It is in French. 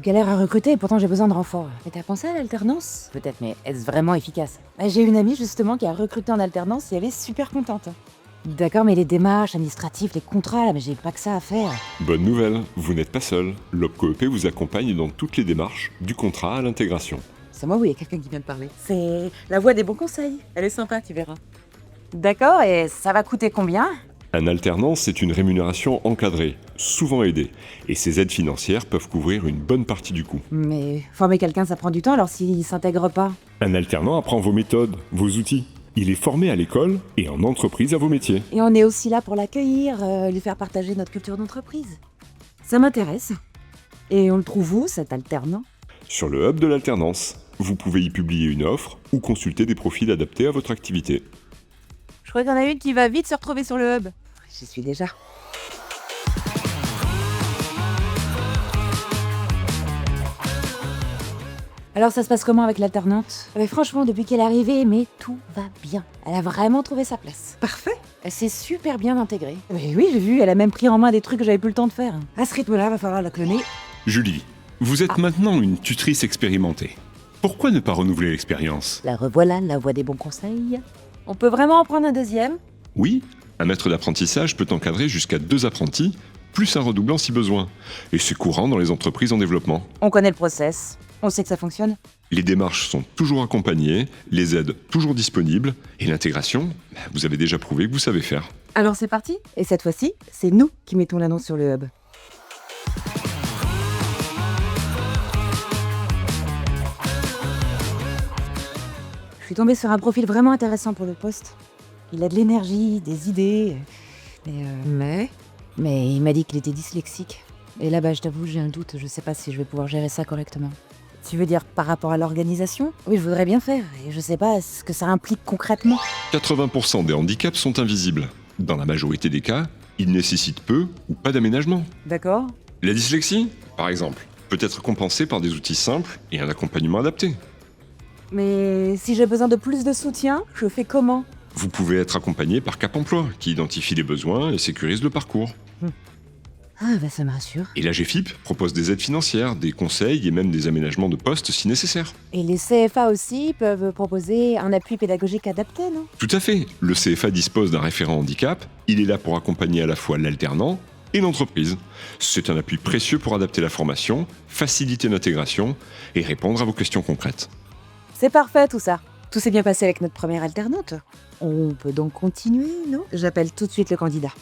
galère à recruter et pourtant j'ai besoin de renfort. Mais t'as pensé à l'alternance? Peut-être, mais est-ce vraiment efficace? J'ai une amie justement qui a recruté en alternance et elle est super contente. D'accord, mais les démarches administratives, les contrats, là, mais j'ai pas que ça à faire. Bonne nouvelle, vous n'êtes pas seul. l'OPCOEP vous accompagne dans toutes les démarches, du contrat à l'intégration. C'est moi ou il y a quelqu'un qui vient de parler? C'est la voix des bons conseils. Elle est sympa, tu verras. D'accord, et ça va coûter combien? Un alternant, c'est une rémunération encadrée, souvent aidée, et ces aides financières peuvent couvrir une bonne partie du coût. Mais former quelqu'un, ça prend du temps, alors s'il s'intègre pas? Un alternant apprend vos méthodes, vos outils. Il est formé à l'école et en entreprise à vos métiers. Et on est aussi là pour l'accueillir, lui faire partager notre culture d'entreprise. Ça m'intéresse. Et on le trouve où, cet alternant? Sur le hub de l'alternance, vous pouvez y publier une offre ou consulter des profils adaptés à votre activité. Je crois qu'il y en a une qui va vite se retrouver sur le hub. J'y suis déjà. Alors ça se passe comment avec l'alternante? Franchement, depuis qu'elle est arrivée, mais tout va bien. Elle a vraiment trouvé sa place. Parfait. Elle s'est super bien intégrée. Mais oui, j'ai vu, elle a même pris en main des trucs que j'avais plus le temps de faire. À ce rythme-là, va falloir la cloner. Julie, vous êtes maintenant une tutrice expérimentée. Pourquoi ne pas renouveler l'expérience? La revoilà, la voix des bons conseils. On peut vraiment en prendre un deuxième? Oui, un maître d'apprentissage peut encadrer jusqu'à 2 apprentis, plus un redoublant si besoin. Et c'est courant dans les entreprises en développement. On connaît le process. On sait que ça fonctionne. Les démarches sont toujours accompagnées, les aides toujours disponibles, et l'intégration, vous avez déjà prouvé que vous savez faire. Alors c'est parti. Et cette fois-ci, c'est nous qui mettons l'annonce sur le hub. Je suis tombée sur un profil vraiment intéressant pour le poste. Il a de l'énergie, des idées. Mais il m'a dit qu'il était dyslexique. Et là, je t'avoue, j'ai un doute. Je sais pas si je vais pouvoir gérer ça correctement. Tu veux dire par rapport à l'organisation? Oui, je voudrais bien faire. Et je sais pas ce que ça implique concrètement. 80% des handicaps sont invisibles. Dans la majorité des cas, ils nécessitent peu ou pas d'aménagement. D'accord. La dyslexie, par exemple, peut être compensée par des outils simples et un accompagnement adapté. Mais si j'ai besoin de plus de soutien, je fais comment? Vous pouvez être accompagné par Cap Emploi, qui identifie les besoins et sécurise le parcours. Ah, ça me rassure. Et la GFIP propose des aides financières, des conseils et même des aménagements de poste si nécessaire. Et les CFA aussi peuvent proposer un appui pédagogique adapté, non? Tout à fait. Le CFA dispose d'un référent handicap. Il est là pour accompagner à la fois l'alternant et l'entreprise. C'est un appui précieux pour adapter la formation, faciliter l'intégration et répondre à vos questions concrètes. C'est parfait tout ça. Tout s'est bien passé avec notre première alternante. On peut donc continuer, non? J'appelle tout de suite le candidat.